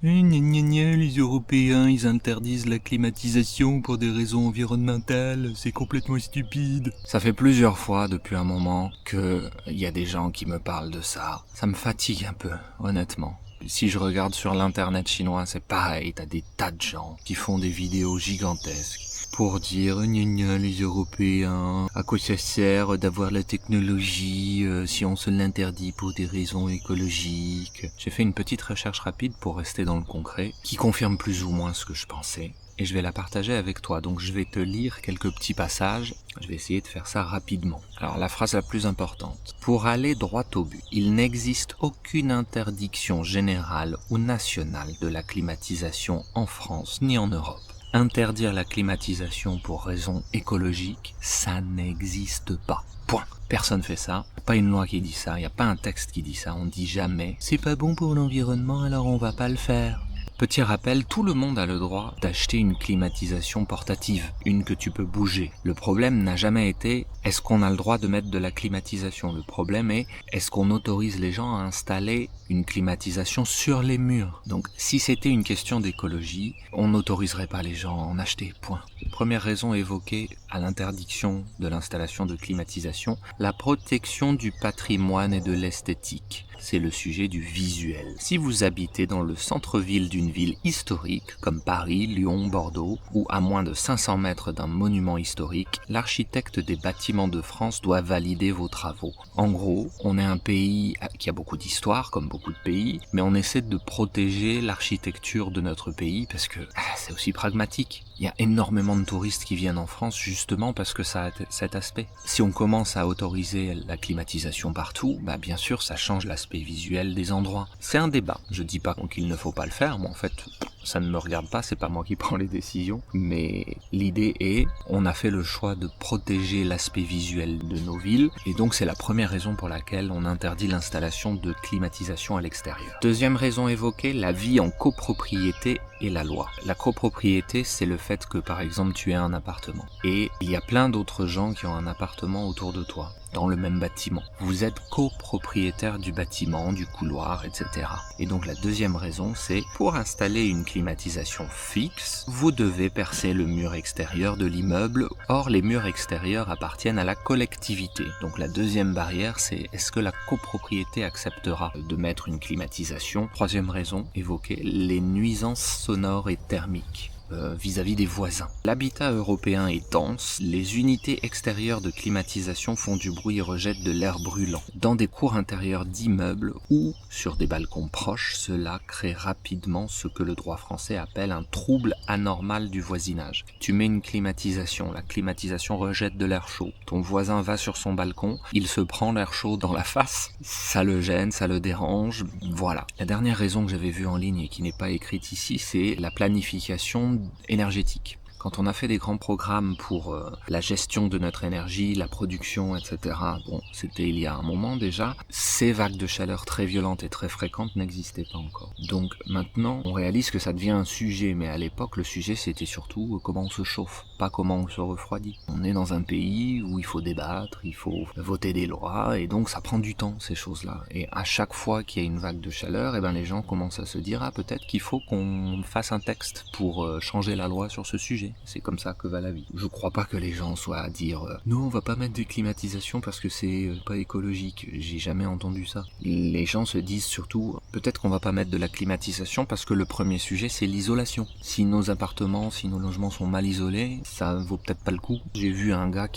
Gna gna gna, les Européens, ils interdisent la climatisation pour des raisons environnementales, c'est complètement stupide. Ça fait plusieurs fois depuis un moment que y a des gens qui me parlent de ça. Ça me fatigue un peu, honnêtement. Si je regarde sur l'internet chinois, c'est pareil, t'as des tas de gens qui font des vidéos gigantesques pour dire gna gna les Européens, à quoi ça sert d'avoir la technologie si on se l'interdit pour des raisons écologiques. J'ai fait une petite recherche rapide pour rester dans le concret, qui confirme plus ou moins ce que je pensais. Et je vais la partager avec toi, donc je vais te lire quelques petits passages, je vais essayer de faire ça rapidement. Alors la phrase la plus importante. Pour aller droit au but, il n'existe aucune interdiction générale ou nationale de la climatisation en France ni en Europe. Interdire la climatisation pour raisons écologiques, ça n'existe pas. Point. Personne fait ça. Y a pas une loi qui dit ça, y a pas un texte qui dit ça. On dit jamais c'est pas bon pour l'environnement alors on va pas le faire. Petit rappel, tout le monde a le droit d'acheter une climatisation portative, une que tu peux bouger. Le problème n'a jamais été est-ce qu'on a le droit de mettre de la climatisation. Le problème est est-ce qu'on autorise les gens à installer une climatisation sur les murs. Donc si c'était une question d'écologie, on n'autoriserait pas les gens à en acheter, point. Première raison évoquée à l'interdiction de l'installation de climatisation, la protection du patrimoine et de l'esthétique. C'est le sujet du visuel. Si vous habitez dans le centre-ville d'une ville historique, comme Paris, Lyon, Bordeaux, ou à moins de 500 mètres d'un monument historique, l'architecte des bâtiments de France doit valider vos travaux. En gros, on est un pays qui a beaucoup d'histoire, comme beaucoup de pays, mais on essaie de protéger l'architecture de notre pays parce que c'est aussi pragmatique. Il y a énormément de touristes qui viennent en France justement parce que ça a cet aspect. Si on commence à autoriser la climatisation partout, bien sûr ça change l'aspect visuel des endroits. C'est un débat. Je dis pas qu'il ne faut pas le faire, moi en fait ça ne me regarde pas, c'est pas moi qui prends les décisions, mais l'idée est, on a fait le choix de protéger l'aspect visuel de nos villes, et donc c'est la première raison pour laquelle on interdit l'installation de climatisation à l'extérieur. Deuxième raison évoquée, la vie en copropriété et la loi. La copropriété, c'est le fait que par exemple tu aies un appartement, et il y a plein d'autres gens qui ont un appartement autour de toi, dans le même bâtiment. Vous êtes copropriétaire du bâtiment, du couloir, etc. Et donc la deuxième raison, c'est pour installer une climatisation fixe, vous devez percer le mur extérieur de l'immeuble. Or, les murs extérieurs appartiennent à la collectivité. Donc la deuxième barrière, c'est est-ce que la copropriété acceptera de mettre une climatisation? Troisième raison évoquée, les nuisances sonores et thermiques. Vis-à-vis des voisins. L'habitat européen est dense, les unités extérieures de climatisation font du bruit et rejettent de l'air brûlant. Dans des cours intérieures d'immeubles ou sur des balcons proches, cela crée rapidement ce que le droit français appelle un trouble anormal du voisinage. Tu mets une climatisation, la climatisation rejette de l'air chaud. Ton voisin va sur son balcon, il se prend l'air chaud dans la face, ça le gêne, ça le dérange, voilà. La dernière raison que j'avais vue en ligne et qui n'est pas écrite ici, c'est la planification énergétique. Quand on a fait des grands programmes pour la gestion de notre énergie, la production, etc., bon, c'était il y a un moment déjà, ces vagues de chaleur très violentes et très fréquentes n'existaient pas encore. Donc maintenant, on réalise que ça devient un sujet, mais à l'époque, le sujet c'était surtout comment on se chauffe, pas comment on se refroidit. On est dans un pays où il faut débattre, il faut voter des lois, et donc ça prend du temps, ces choses-là. Et à chaque fois qu'il y a une vague de chaleur, les gens commencent à se dire, peut-être qu'il faut qu'on fasse un texte pour changer la loi sur ce sujet. C'est comme ça que va la vie. Je crois pas que les gens soient à dire non, on va pas mettre des climatisations parce que c'est pas écologique. J'ai jamais entendu ça. Les gens se disent surtout peut-être qu'on va pas mettre de la climatisation parce que le premier sujet c'est l'isolation. Si nos appartements, si nos logements sont mal isolés, ça vaut peut-être pas le coup. J'ai vu un gars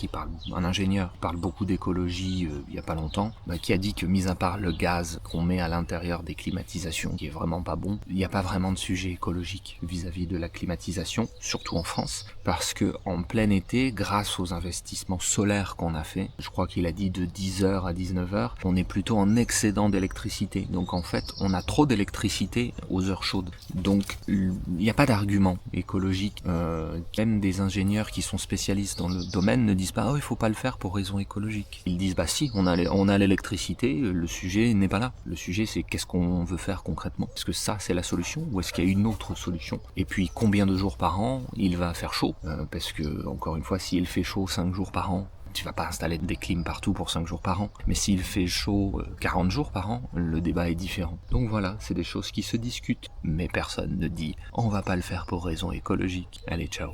un ingénieur, parle beaucoup d'écologie il y a pas longtemps, qui a dit que mis à part le gaz qu'on met à l'intérieur des climatisations, qui est vraiment pas bon, il n'y a pas vraiment de sujet écologique vis-à-vis de la climatisation, surtout en France. Parce que en plein été, grâce aux investissements solaires qu'on a fait, je crois qu'il a dit de 10h à 19h, on est plutôt en excédent d'électricité. Donc en fait, on a trop d'électricité aux heures chaudes. Donc il n'y a pas d'argument écologique. Même des ingénieurs qui sont spécialistes dans le domaine ne disent pas il faut pas le faire pour raison écologique. Ils disent si, on a l'électricité, le sujet n'est pas là. Le sujet c'est qu'est-ce qu'on veut faire concrètement. Est-ce que ça c'est la solution ou est-ce qu'il y a une autre solution? Et puis combien de jours par an il va faire chaud, parce que encore une fois s'il fait chaud 5 jours par an, Tu vas pas installer des clims partout pour 5 jours par an. Mais s'il fait chaud 40 jours par an, le débat est différent. Donc voilà, c'est des choses qui se discutent. Mais personne ne dit on va pas le faire pour raison écologique. Allez, ciao.